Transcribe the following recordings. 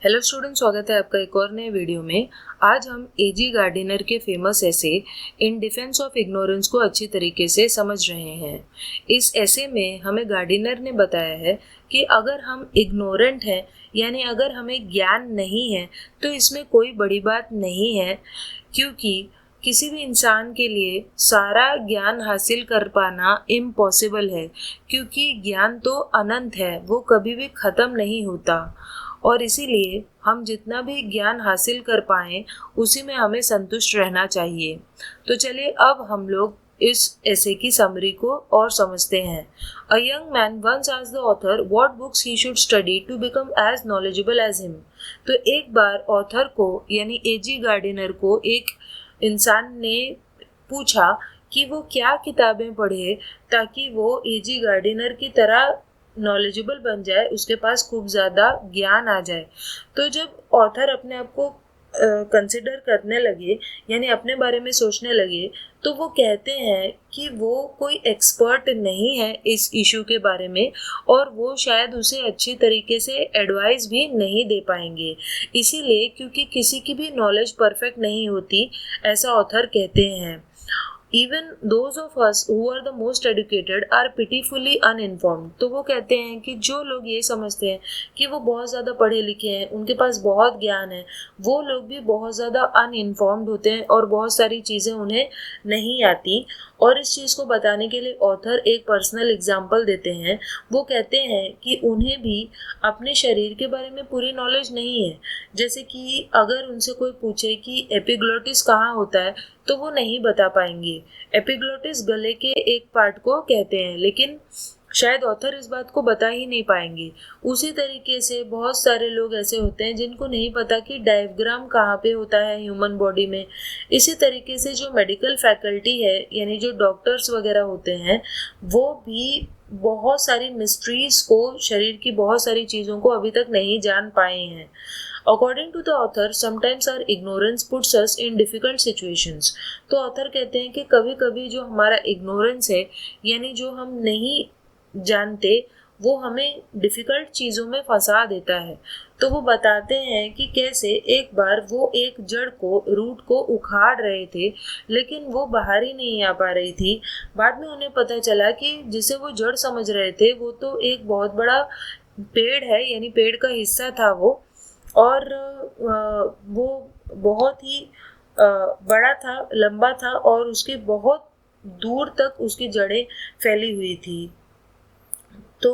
Hello student, स्वागत है आपका एक और नए वीडियो में। आज हम एजी गार्डिनर के फेमस ऐसे इन डिफेंस ऑफ इग्नोरेंस को अच्छी तरीके से समझ रहे हैं। इस ऐसे में हमें गार्डिनर ने बताया है कि अगर हम इग्नोरेंट हैं, यानी अगर हमें ज्ञान नहीं है, तो इसमें कोई बड़ी बात नहीं है, क्योंकि किसी भी इंसान के लिए सारा ज्ञान हासिल कर पाना इम्पॉसिबल है, क्योंकि ज्ञान तो अनंत है, वो कभी भी ख़त्म नहीं होता। और इसीलिए हम जितना भी ज्ञान हासिल कर पाएं उसी में हमें संतुष्ट रहना चाहिए। तो चलिए अब हम लोग इस ऐसे की समरी को और समझते हैं। A young man once asked the author what books he should study to become as knowledgeable as him. तो एक बार ऑथर को यानी एजी गार्डिनर को एक इंसान ने पूछा कि वो क्या किताबें पढ़े ताकि वो एजी गार्डिनर की तरह नॉलेजेबल बन जाए, उसके पास खूब ज़्यादा ज्ञान आ जाए। तो जब ऑथर अपने आप को कंसिडर करने लगे, यानी अपने बारे में सोचने लगे, तो वो कहते हैं कि वो कोई एक्सपर्ट नहीं है इस इशू के बारे में, और वो शायद उसे अच्छी तरीके से एडवाइस भी नहीं दे पाएंगे। इसीलिए क्योंकि किसी की भी नॉलेज परफेक्ट नहीं होती, ऐसा ऑथर कहते हैं। Even those of us who are the most educated are pitifully uninformed। तो वो कहते हैं कि जो लोग ये समझते हैं कि वो बहुत ज़्यादा पढ़े लिखे हैं, उनके पास बहुत ज्ञान है, वो लोग भी बहुत ज़्यादा अनइन्फॉर्म्ड होते हैं और बहुत सारी चीज़ें उन्हें नहीं आती। और इस चीज़ को बताने के लिए ऑथर एक पर्सनल एग्जाम्पल देते हैं। वो कहते हैं कि उन्हें भी अपने शरीर के बारे में पूरी नॉलेज नहीं है। जैसे कि अगर उनसे कोई पूछे कि एपिग्लोटिस कहाँ होता है, तो वो नहीं बता पाएंगे। एपिग्लोटिस गले के एक पार्ट को कहते हैं, लेकिन शायद ऑथर इस बात को बता ही नहीं पाएंगे। उसी तरीके से बहुत सारे लोग ऐसे होते हैं जिनको नहीं पता कि डायग्राम कहाँ पे होता है ह्यूमन बॉडी में। इसी तरीके से जो मेडिकल फैकल्टी है, यानी जो डॉक्टर्स वगैरह होते हैं, वो भी बहुत सारी मिस्ट्रीज को, शरीर की बहुत सारी चीज़ों को अभी तक नहीं जान पाए हैं। According to the author, sometimes our ignorance puts us in difficult situations। तो ऑथर कहते हैं कि कभी कभी जो हमारा इग्नोरेंस है, यानी जो हम नहीं जानते, वो हमें डिफ़िकल्ट चीज़ों में फंसा देता है। तो वो बताते हैं कि कैसे एक बार वो एक जड़ को, रूट को उखाड़ रहे थे, लेकिन वो बाहर ही नहीं आ पा रही थी। बाद में उन्हें पता चला कि जिसे वो जड़ समझ रहे थे, वो तो एक बहुत बड़ा पेड़ है, यानी पेड़ का हिस्सा था वो। और वो बहुत ही बड़ा था, लंबा था, और उसके बहुत दूर तक उसकी जड़ें फैली हुई थी। तो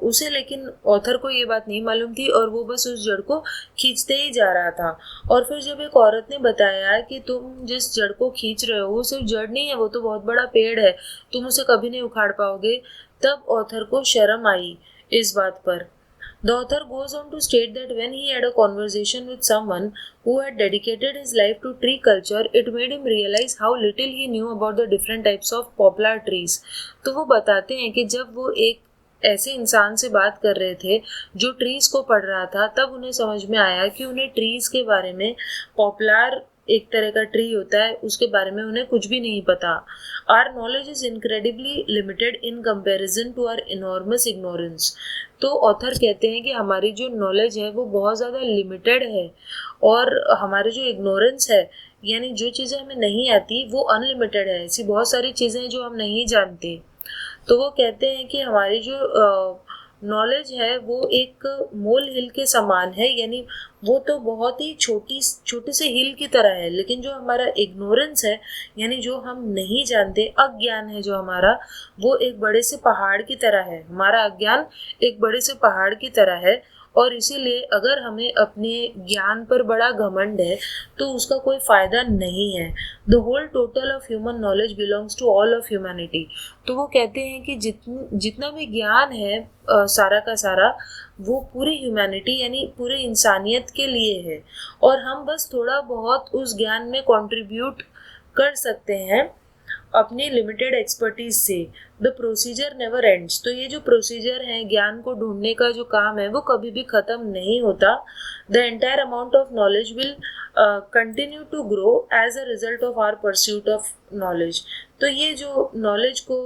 उसे, लेकिन ऑथर को ये बात नहीं मालूम थी, और वो बस उस जड़ को खींचते ही जा रहा था। और फिर जब एक औरत ने बताया कि तुम जिस जड़ को खींच रहे हो वो सिर्फ जड़ नहीं है, वो तो बहुत बड़ा पेड़ है, तुम उसे कभी नहीं उखाड़ पाओगे, तब ऑथर को शर्म आई इस बात पर। The author goes on to state that when he had a conversation with someone who had dedicated his life to tree culture, it made him realize how little he knew about the different types of poplar trees। तो वो बताते हैं कि जब वो एक ऐसे इंसान से बात कर रहे थे जो ट्रीज को पढ़ रहा था, तब उन्हें समझ में आया कि उन्हें ट्रीज के बारे में, पॉपुलर एक तरह का ट्री होता है, उसके बारे में उन्हें कुछ भी नहीं पता। Our knowledge is incredibly limited in comparison to our enormous ignorance. तो ऑथर कहते हैं कि हमारी जो नॉलेज है वो बहुत ज़्यादा लिमिटेड है, और हमारे जो इग्नोरेंस है, यानी जो चीज़ें हमें नहीं आती, वो अनलिमिटेड है। ऐसी बहुत सारी चीज़ें हैं जो हम नहीं जानते। तो वो कहते हैं कि हमारी जो नॉलेज है वो एक मोल हिल के समान है, यानी वो तो बहुत ही छोटे से हिल की तरह है, लेकिन जो हमारा इग्नोरेंस है, यानी जो हम नहीं जानते, अज्ञान है जो हमारा, वो एक बड़े से पहाड़ की तरह है। हमारा अज्ञान एक बड़े से पहाड़ की तरह है, और इसीलिए अगर हमें अपने ज्ञान पर बड़ा घमंड है तो उसका कोई फ़ायदा नहीं है। The whole total of human knowledge belongs to all of humanity. तो वो कहते हैं कि जितना भी ज्ञान है, सारा का सारा, वो पूरी ह्यूमैनिटी यानी पूरे इंसानियत के लिए है, और हम बस थोड़ा बहुत उस ज्ञान में कंट्रीब्यूट कर सकते हैं अपनी लिमिटेड एक्सपर्टीज से। The procedure never ends. तो ये जो प्रोसीजर है, ज्ञान को ढूंढने का जो काम है, वो कभी भी ख़त्म नहीं होता। The entire amount of knowledge will continue to grow as a result of our pursuit of knowledge. तो ये जो नॉलेज को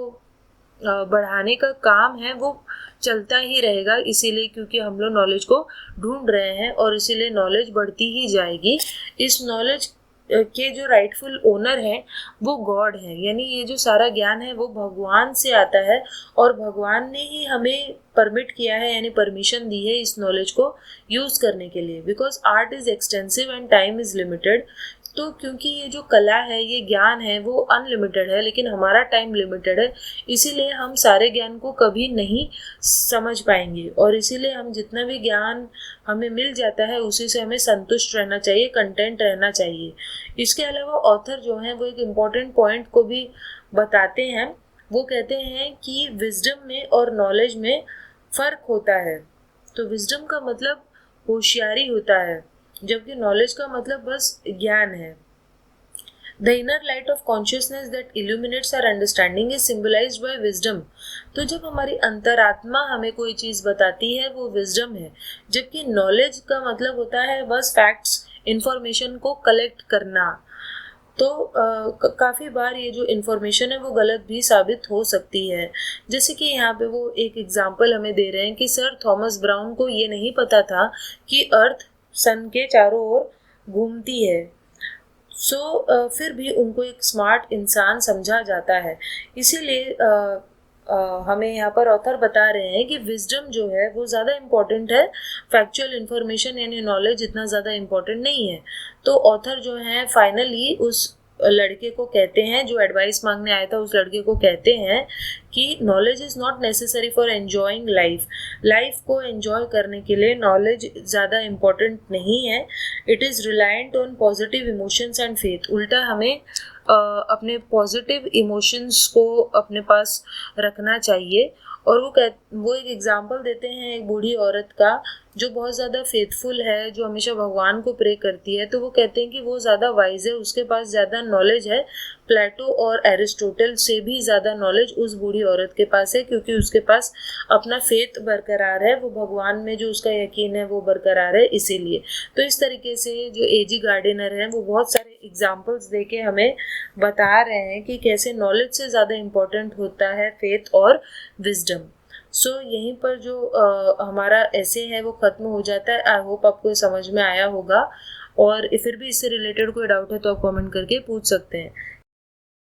बढ़ाने का काम है, वो चलता ही रहेगा, इसीलिए क्योंकि हम लोग नॉलेज को ढूंढ रहे हैं और इसीलिए नॉलेज बढ़ती ही जाएगी। इस नॉलेज के जो राइटफुल ओनर हैं वो गॉड है, यानी ये जो सारा ज्ञान है वो भगवान से आता है और भगवान ने ही हमें परमिट किया है, यानी परमिशन दी है इस नॉलेज को यूज करने के लिए। Because art is extensive and time is limited. तो क्योंकि ये जो कला है, ये ज्ञान है, वो अनलिमिटेड है, लेकिन हमारा टाइम लिमिटेड है, इसीलिए हम सारे ज्ञान को कभी नहीं समझ पाएंगे और इसीलिए हम जितना भी ज्ञान हमें मिल जाता है उसी से हमें संतुष्ट रहना चाहिए, कंटेंट रहना चाहिए। इसके अलावा ऑथर जो हैं वो एक इम्पॉर्टेंट पॉइंट को भी बताते हैं। वो कहते हैं कि विजडम में और नॉलेज में फ़र्क होता है। तो विजडम का मतलब होशियारी होता है, जबकि नॉलेज का मतलब बस ज्ञान है। The inner light of consciousness that illuminates our understanding is symbolized by wisdom। तो जब हमारी अंतरात्मा हमें कोई चीज़ बताती है वो विजडम है, जबकि नॉलेज का मतलब होता है बस फैक्ट्स, इंफॉर्मेशन को कलेक्ट करना। तो काफ़ी बार ये जो इन्फॉर्मेशन है वो गलत भी साबित हो सकती है। जैसे कि यहाँ पे वो एक एग्जांपल हमें दे रहे हैं कि सर थॉमस ब्राउन को ये नहीं पता था कि अर्थ सन के चारों ओर घूमती है। फिर भी उनको एक स्मार्ट इंसान समझा जाता है। इसीलिए हमें यहाँ पर ऑथर बता रहे हैं कि विजडम जो है वो ज़्यादा इम्पोर्टेंट है, फैक्चुअल इन्फॉर्मेशन यानी नॉलेज इतना ज़्यादा इम्पोर्टेंट नहीं है। तो ऑथर जो है फाइनली उस लड़के को कहते हैं, जो एडवाइस मांगने आया था उस लड़के को कहते हैं कि knowledge is not necessary for enjoying life. Life को एन्जॉय करने के लिए नॉलेज ज़्यादा इम्पोर्टेंट नहीं है। It is reliant on positive emotions and faith. उल्टा हमें अपने पॉजिटिव इमोशंस को अपने पास रखना चाहिए। और वो एक एग्जांपल देते हैं एक बूढ़ी औरत का जो बहुत ज़्यादा फेथफुल है, जो हमेशा भगवान को प्रे करती है। तो वो कहते हैं कि वो ज़्यादा वाइज है, उसके पास ज़्यादा नॉलेज है। प्लेटो और एरिस्टोटल से भी ज़्यादा नॉलेज उस बूढ़ी औरत के पास है, क्योंकि उसके पास अपना फेथ बरकरार है, वो भगवान में जो उसका यकीन है वो बरकरार है, इसीलिए। तो इस तरीके से जो एजी गार्डिनर हैं वो बहुत सारे एग्जाम्पल्स दे के हमें बता रहे हैं कि कैसे नॉलेज से ज़्यादा इम्पोर्टेंट होता है फेथ और विजडम। यहीं पर जो हमारा ऐसे है वो ख़त्म हो जाता है। आई होप आपको समझ में आया होगा, और फिर भी इससे रिलेटेड कोई डाउट है तो आप कमेंट करके पूछ सकते हैं।